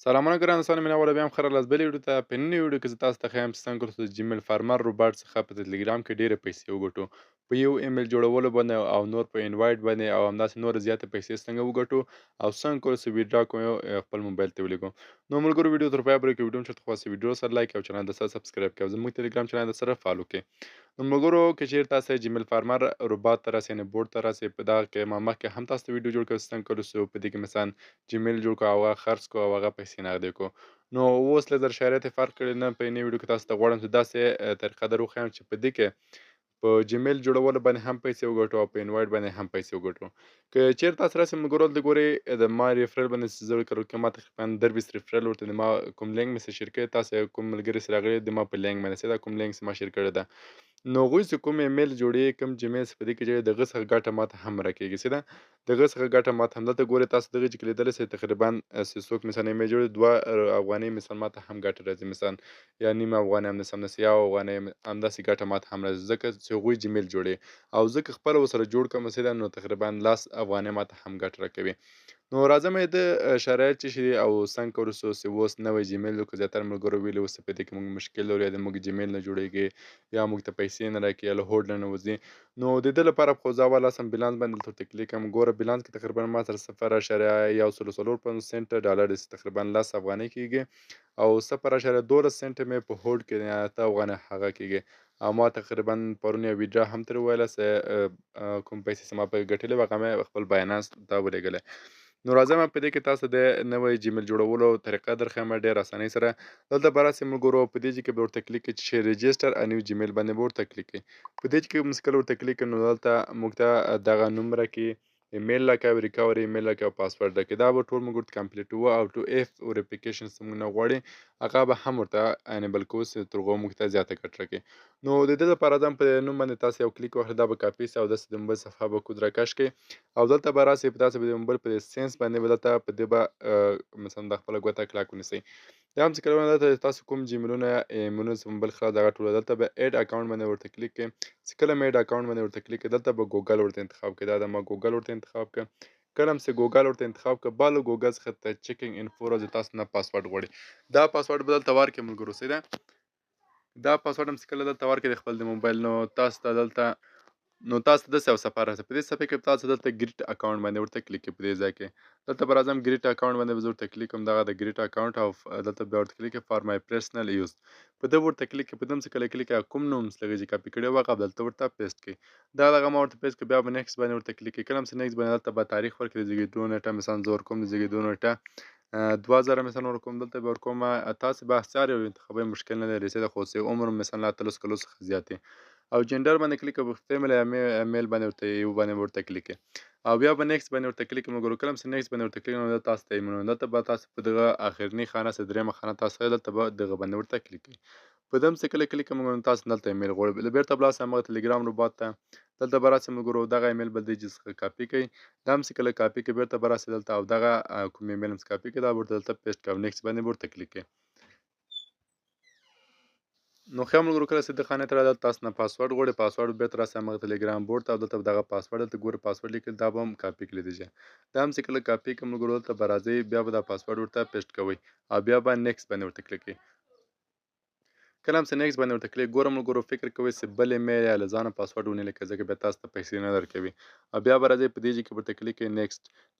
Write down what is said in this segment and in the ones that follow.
سلامونه ګران دوستان مینه بیا هم خیر لاس بلې ویډیو ته په نننۍ ویډیو کې زه تاسو ته ښیم چې څنګه کولای شو جیمیل فارمر روباټ څخه په ټلګرام کې ډېرې پیسې وګټو په یو ایمیل جوړولو باندې او نور په انوایټ باندې او همداسې نور زیاتې پیسې څنګه وګټو او څنګه کولای شو ویډرا کوو خپل موبایل ته ولګو نو ملګرو ویډیو تر پایه پورې ویډیو چېرته خوښ ویډیو سره لایک او چینل د سره سبسکرایب کړئ زموږ ټلګرام چینل سره فالو کړئ نو ملګرو که چیرې تاسو جیمیل فارمر روباټ ته راسئ یعنې بورډ ته راسئ په دغه کې ما مخکې هم تاسو ته ویډیو جوړ کړی څنګه کولای شو په دې کې مثلا جیمیل جوړ کړو او هغه خرڅ کړو او هغه پیسې نغدې کړو نو اوس له زر شریعت فرق کړی نه په یوې ویډیو کې تاسو ته غواړم چې داسې طریقه در وښیم چې په دې کې په جیمیل جوړولو باندې هم پیسې وګټو او په انوایټ باندې هم پیسې وګټو که چیرته تاسو راسئ ملګرو دلته ګورئ د ما ریفرل باندې چې زه کړو کې ما تقریبا در 20 ریفرل ورته د ما کوم لینک مې سره شیر کړی تاسو کوم ملګري سره راغلي د ما په لینک باندې دا کوم لینک ما شیر کړی ده نو هغوی چې کوم ایمیل جوړوي کوم جیمیل چې په دې کې چې د هغه څخه ګټه ماته هم راکېږي چې ده د هغه څخه ګټه ماته هم دلته ګورئ تاسو دغه چې لیدلی شئ تقریبا چې څوک مثلا ایمیل جوړوي 2 افغانۍ مثلا ماته هم ګټه راځي مثلا یا نیم افغانۍ همداسې یو افغانۍ همداسې ګټه ماته هم راځي ځکه چې هغوی جیمیل جوړوي او زه که خپله ورسره جوړ کړم مثلا نو تقریبا 10 افغانۍ ماته هم ګټه راکوي نو راځم د شرایط چې شي او څنګه کولای شو چې اوس نوی جیمیل وکړو زیاتره ملګرو ویلي اوس په دې کې موږ مشکل لرو یا د موږ جیمیل نه جوړیږي یا موږ ته پیسې نه راکوي یا له هولډ نه نوځي نو د دې لپاره خو زه اول اصلا بیلانس باندې دلته کلیک کوم ګوره بیلانس کې تقریبا ما سره 0.104 سنټ ډالر تقریبا 10 افغانۍ کېږي او 0.12 سنټ مې په هولډ کې 8 افغانۍ هغه کېږي او ما تقریبا پرون یو ویډرا هم ترې وویله چې کوم پیسې چې ما پکې ګټلې وې هغه مې خپل باینانس ته ولېږلې نو راځم په دې کې تاسو د نوی جیمیل جوړولو طریقه درښیم ډېر اسانۍ سره دلته به راسئ ملګرو په دې کې به ورته کلیک کړئ چې رجسټر ا نیو جیمیل باندې به ورته کلیک کړئ په دې کې موږ چې کله ورته کلیک کړو نو دلته موږ ته دغه نوم راکړي ایمیل راکوي ریکوري ایمیل راکوي او پاسورډ راکوي دا به ټول موږ ورته کمپلیټ وو او ټو اف وریفیکیشن څه موږ نه غواړي هغه به هم ورته انیبل کوو چې تر هغو موږ ته زیاته ګټه راکړي نو د دې لپاره راځم په نوم باندې تاسو یو کلیک وکړئ دا به کاپي سي او داسې د موبایل صفحه به کود راکش کړئ او دلته به راسئ په تاسو به د موبایل په سینس باندې به دلته په دې به مثلا د خپله ګوته کلاک ونیسئ دا هم چې کله دلته تاسو کوم جیمیلونه ایمیلونه چې موبایل خلاص دغه ټول دلته به اډ اکاونټ باندې ورته کلیک کړئ چې کله مې اډ اکاونټ باندې ورته کلیک کړئ دلته به ګوګل ورته انتخاب کړئ دا د ما ګوګل ورته انتخاب کړه کله هم چې ګوګل ورته انتخاب کړه بیا له ګوګل څخه ته چیکینګ انفو راځي تاسو نه پاسورډ غواړي دا پاسورډ به دلته ورکړئ ملګرو څه ده دا پاسورډ هم چې کله دلته ورکړئ د خپل د موبایل نو تاسو ته دلته نو تاسو ته داسې یو صفحه راځي په دې صفحه کې تاسو دلته ګریټ اکاونټ باندې ورته کلیک کړئ په دې ځای کې دلته به راځم ګریټ اکاونټ باندې به زه ورته کلیک کوم دغه د ګریټ اکاونټ او دلته بیا ورته کلیک فار مای پرسنل یوز په ده ورته کلیک په دم څه کله کلیک کوم نوم چې لږه کاپي کړی و هغه دلته ورته پیسټ کړئ دا دغه ما ورته پیسټ کړ بیا به نیکسټ باندې ورته کلیک کړئ کله هم چې نیکسټ باندې دلته به تاریخ ورکړئ د زیږېدو نیټه مثلا زه ورکوم د زیږېدو نیټه 2000 مثلا ورکوم دلته به ورکوم تاسو به اختیار یو انتخابي مشکل نه لري چې خو سه عمر مثلا 30 کلو څخه زیات او جندر باندې کلیک وکړئ فیمیل یا میل باندې ورته یو باندې ورته کلیک او بیا به نیکسټ باندې ورته کلیک مګر کلم سه نیکسټ باندې ورته کلیک نو تاسو ته ایمنو دلته به تاسو په دغه اخرنی خانه سه درېمه خانه تاسو دلته به دغه باندې ورته کلیک په دم څه کله کلیک کوم تاسو دلته ایمیل غواړئ بیرته بل سم ټلګرام روبوت ته دلته به راسئ مګر دغه ایمیل بل دی چې کاپی کړئ دا هم چې کله کاپی کړئ بیرته به راسئ دلته او دغه کوم ایمیل هم کاپی کړئ دا ورته دلته پیسټ کړئ نیکسټ باندې ورته کلیک کړئ نو خو موږ کله چې د خانه ته راځي تاسو نه پاسورډ غواړئ پاسورډ بیرته راسئ موږ ټلګرام بورډ ته او دلته دغه پاسورډ ته ګوره پاسورډ لیکل دا به هم کاپی کړئ دی دا هم چې کله کاپی کوم ګورو ته به راځي بیا به دا پاسورډ ورته پیسټ کوئ او بیا به نیکسټ باندې ورته کلیک کړئ کله هم چې نیکسټ باندې ورته کلیک ګورم ګورو فکر کوئ چې بل ایمیل یا له ځانه پاسورډ ونه لیکئ ځکه بیا تاسو ته پیسې نه درکوي او بیا به راځئ په دې ځای کې ورته کلیک کړئ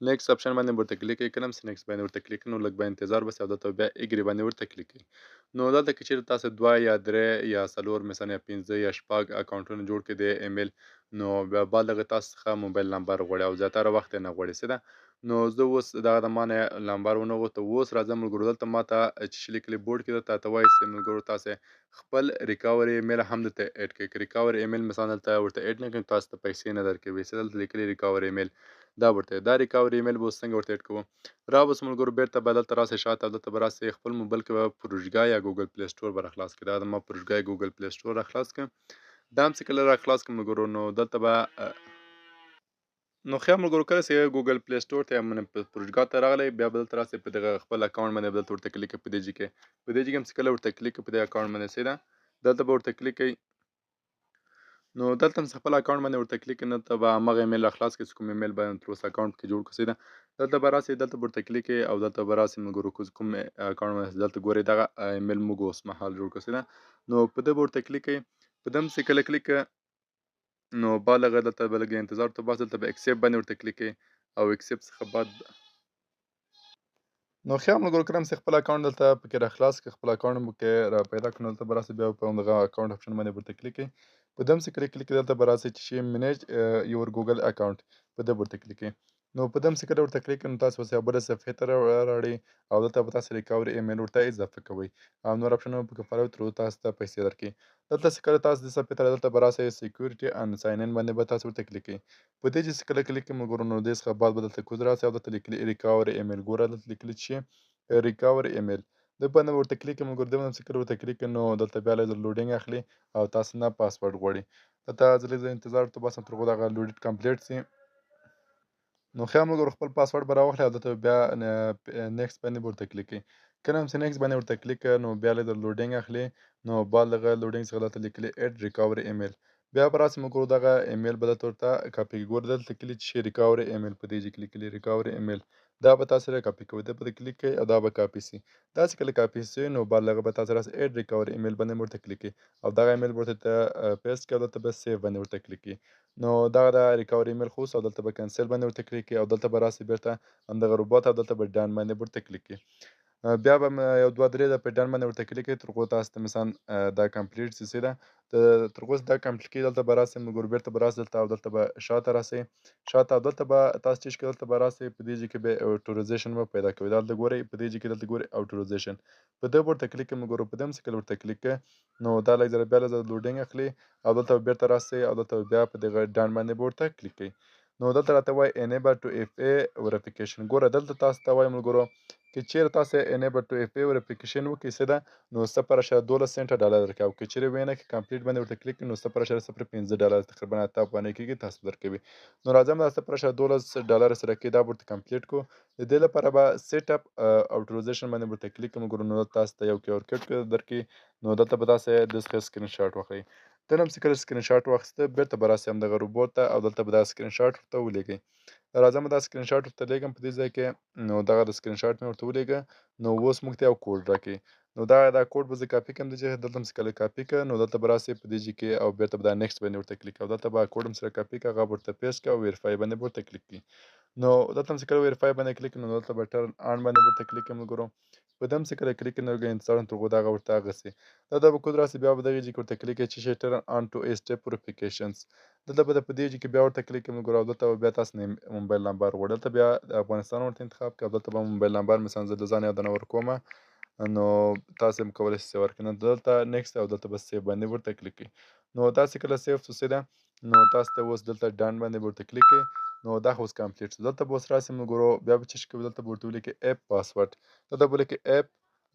نیکسټ اپشن باندې ورته کلیک کړئ کله هم چې نیکسټ باندې ورته کلیک نو لږ به انتظار وسي او دلته بیا اګري باندې ورته کلیک کړئ نو دلته کې چیرې تاسو 2 یا 3 یا 4 مثلا یا 15 یا شپږ اکاونټونه جوړ کړئ د ایمیل نو بیا بعد دغه تاسو څخه موبایل نمبر غواړي او زیاتره وخت نه غواړي څه ده نو زه اوس دغه د مانه نمبر ونه غوښته اوس راځم ملګرو دلته ماته چې لیکلي بورډ کې درته ته وایي چې ملګرو تاسو خپل ریکاوري ایمیل هم دلته اډ کړئ ریکاوري ایمیل مثلا دلته ورته اډ نه کړئ تاسو ته پیسې نه درکوي څه دلته لیکلي ریکاوري ایمیل دا ورته دا ریکاوري ایمیل به څنګه ورته اډ کوو را به ملګرو بیرته به دلته راسئ شاته دلته به راسئ خپل موبایل کې به پروژګا یا ګوګل پلی سټور به راخلاص کړئ دا د ما پروژګا ګوګل پلی سټور راخلاص کړم دا هم چې کله راخلاص کړم ملګرو نو دلته به نو خیر ملګرو کله چې ګوګل پلی سټور ته من پروژګا ته راغلی بیا به دلته راسئ په دغه خپل اکاونټ باندې به دلته ورته کلیک په دې ځای کې په دې ځای کې هم چې کله ورته کلیک په دې اکاونټ باندې څه ده دلته به ورته کلیک کوئ نو دلته هم خپل اکاونټ باندې ورته کلیک کړئ، دلته به همغه ایمیل راخلاص کړئ چې کوم ایمیل باندې تر اوسه اکاونټ کې جوړ کړی ده. دلته به راسئ، دلته به ورته کلیک کړئ او دلته به راسئ ملګرو کوم اکاونټ باندې دلته ګورئ دغه ایمیل موږ اوس مهال جوړ کړی ده. نو په ده به ورته کلیک کړئ. په ده هم چې کله کلیک کړه نو بالغه دلته به لږ انتظار ورته وباسئ، دلته به اکسپټ باندې ورته کلیک کړئ او اکسپټ څخه بعد نو ښه ملګرو کرام چې خپل اکاونټ دلته پکې راخلاص کړئ، خپل اکاونټ مو کې را پیدا کړئ، نو دلته به راسئ بیا په همدغه اکاونټ آپشن باندې ورته کلیک کړئ. په ده هم چې کله کلیک کړئ دلته به راسئ چې منیج یور ګوګل اکاونټ په ده ورته کلیک کړئ. نو په ده هم چې کله ورته کلیک کړئ نو تاسو به بله صفحې ته راوړئ او دلته به تاسو ریکاوري ایمیل ورته اضافه کوئ او نور آپشنونه پکې فالو تر څو تاسو ته پیسې درکړي. دلته چې کله تاسو دې صفحې ته دلته به راسئ سیکیورټي اند ساین ان باندې به تاسو ورته کلیک کړئ. په دې چې کله کلیک کړئ ملګرو نو دې څخه بعد به دلته کوز راسي او دلته لیکلي ریکاوري ایمیل ګوره دلته لیکلي چې ریکاور ایمیل د باندې ورته کلیک کوم ملګرو د باندې چې کله ورته کلیک نو دلته بیا لږ لوډینګ اخلي او تاسو نه پاسورډ غواړي. دلته زه انتظار ورته باسم تر هغو دغه لوډ کمپلیټ سي. نو ښه ملګرو خپل پاسورډ به راواخلئ او دلته بیا نیکسټ باندې به ورته کلیک کړئ. کله هم چې نیکسټ باندې ورته کلیک کړه نو بیا لږ لوډینګ اخلي. نو بعد دغه لوډینګ څخه دلته لیکلي اډ ریکاوري ایمیل بیا به راسي ملګرو دغه ایمیل به درته ورته کاپي کړي. ګوره دلته لیکلي چې ریکاوري ایمیل په دې چې لیکلي ریکاوري ایمیل دا به تاسو سره کاپي کوئ. ده په دې کلیک کوئ او دا به کاپي سي. دا چې کله کاپي سي نو بعد له هغه به تاسو راسئ اډ ریکاوري ایمیل باندې ورته کلیک کړئ او دغه ایمیل به ورته پیسټ کړئ او دلته به سیف باندې ورته کلیک کړئ. نو دغه د ریکاوري ایمیل خو او دلته به کینسل باندې ورته کلیک کړئ او دلته به راسئ بیرته همدغه روبوت او دلته به ډن باندې ورته کلیک کړئ. بیا به یو دوه درې دقیقې په ډن باندې ورته کلیک کړئ تر هغو تاسو ته مثلا دا کمپلیټ سي سي ده تر هغو چې دا کمپلیټ کېږي دلته به راسئ ملګرو بیرته به راسئ دلته او دلته به شاته راسئ شاته او دلته به تاسو چې دلته به راسئ په دې ځای کې به اوټوریزیشن به پیدا کوئ. دلته ګورئ په دې ځای کې دلته ګورئ اوټوریزیشن په ده ورته کلیک کړئ ملګرو. په ده هم چې کله ورته کلیک کړئ نو دا لږ ځله بیا لږ ځله لوډینګ اخلي او دلته به بیرته راسئ او دلته بیا په دغه ډن باندې به ورته کلیک کړئ. نو دلته راته وایي انیبل ټو اف ای وریفیکیشن ګوره دلته تاسو ته وایي ملګرو که چیرې تاسو انیبل ټو اف ای وریفیکیشن وکړئ څه ده نو 0.12 سنټه ډالر درکوي او که چیرې ویې نه کړئ کمپلیټ باندې ورته کلیک کړئ نو 0.05 ډالر تقریبا 8 افغانۍ کېږي تاسو درکوي. نو راځم دا 0.12 ډالر سره کې دا ورته کمپلیټ کړو. د دې لپاره به سیټ اپ اوټوریزیشن باندې ورته کلیک کوم ګورو نو تاسو ته یو کیو آر کوډ درکړي. نو دلته به تاسو د څخه سکرین شاټ واخلئ. دلته هم چې کله سکرین شاټ واخیسته بیرته به راسئ همدغه روبوت ته او دلته به دا سکرین شاټ ورته ولیږئ. راځم دا سکرین شاټ ورته لیږم په دې ځای کې نو دغه د سکرین شاټ مې ورته ولیږه. نو اوس موږ ته یو کوډ راکړي. نو دا کوډ به زه کاپي کړم دلته دلته هم چې کله کاپي کړه نو دلته به راسئ په دې ځای کې او بیرته به دا نیکسټ باندې ورته کلیک او دلته به کوډ هم سره کاپي کړه هغه به ورته پیسټ کړه او ویریفای باندې به ورته کلیک کړي. نو دلته هم چې کله ویریفای باندې کلیک نو دلته به ټرن آن باندې ورته کلیک کړم ملګرو. په ده هم چې کله کلیک نو لږ انتظار تر هغو دغه ورته هغه سي. دلته به کوډ راسي بیا به دغه ځای کې ورته کلیک کړئ چې ټرن آن ټو ای سټپ وریفیکیشنز دلته به په دې ځای کې بیا ورته کلیک کړئ ملګرو او دلته به بیا تاسو نه موبایل نمبر غواړي. دلته بیا د افغانستان ورته انتخاب کړئ او دلته به موبایل نمبر مثلا زه د ځان یاد نه ورکومه نو تاسو هم کولی شئ ورکړئ. نو دلته نیکسټ او دلته به سیف باندې ورته کلیک کړئ. نو دا چې کله سیف شو ده نو تاسو ته اوس دلته ډن باندې ورته کلیک کړئ. نو دا خو اوس کمپلیټ شو. دلته به اوس راسئ ملګرو بیا به څه کوئ دلته به ورته ولیکئ اپ پاسورډ دلته به ولیکئ اپ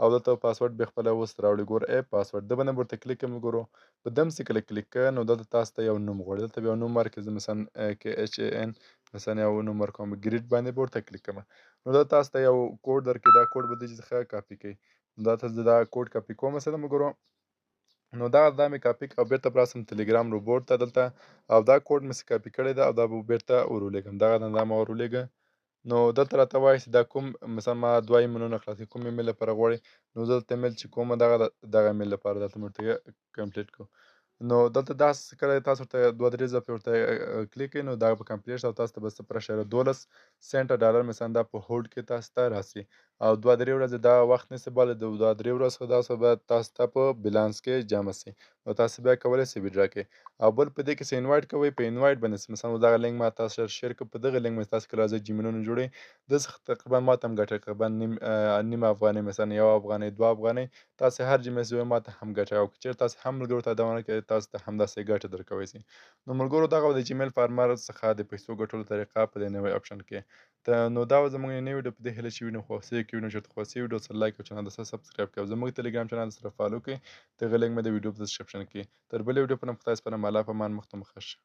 او دلته پاسورډ بیا خپله اوس راوړئ ګوره اپ پاسورډ ده باندې ورته کلیک کړئ ملګرو. په ده هم چې کله کلیک کړه نو دلته تاسو ته یو نوم غواړي. دلته به یو نوم ورکړئ زه مثلا کې ایچ ای ان مثلا یو نوم ورکوم ګریډ باندې به ورته کلیک کړم. نو دلته تاسو ته یو کوډ درکړي دا کوډ به دې څخه کاپي کړئ. دلته زه دا کوډ کاپي کوم څه ده ملګرو. نو دا مې کاپي کړ او بیرته به راسم ټلګرام روبوټ ته دلته او دا کوډ مې کاپي کړی ده او دا به بیرته ورولېږم دغه نه دا مې ورولېږه. نو دلته راته وایي چې دا کوم مثلا ما 2 ایمیلونه خلاصوي کوم ایمیل لپاره غواړئ نو زه دلته ایمیل چې کومه دغه ایمیل لپاره دلته مې ورته کمپلیټ کړو. نو دلته داسې کله تاسو ورته 2-3 ځله ورته کلیک کړئ نو دا به کمپلیټ شي او تاسو ته به 0.12 سنټه ډالر مثلا دا په هولډ کې تاسو ته راسي او 2-3 ورځې دا وخت نیسي بله د 2-3 ورځو څخه دا به تاسو ته په بیلانس کې جمع سي نو تاسو بیا کولی شئ ویډرا کړئ. او بل په دې کې چې انوایټ کوئ په انوایټ باندې مثلا دغه لینک ما تاسو سره شیر کړ په دغه لینک باندې تاسو کله راځئ جیمیلونه جوړئ د څخه تقریبا ما ته هم ګټه تقریبا نیم افغانۍ مثلا 1 افغانۍ 2 افغانۍ تاسو هر جیمیل چې ما ته هم ګټه او که چیرې تاسو هم ملګرو ته دا ونه کړئ تاسو ته همداسې ګټه درکوی شي. نو ملګرو دغه د جیمیل فارمر څخه د پیسو ګټلو طریقه په دې نوی اپشن کې نو دا زموږ نوی ویډیو په دې هیله چې وینو خوښ شوي کې وینو چې خوښ شوي ویډیو سره لایک او چینل سره سبسکرایب کړئ او زموږ ټلګرام چینل سره فالو کړئ دغه لینک مې د ویډیو په ډسکرپشن کې تر بلې ویډیو په نوم خدای سپارم الله په امان مخ ته مو ښه شه.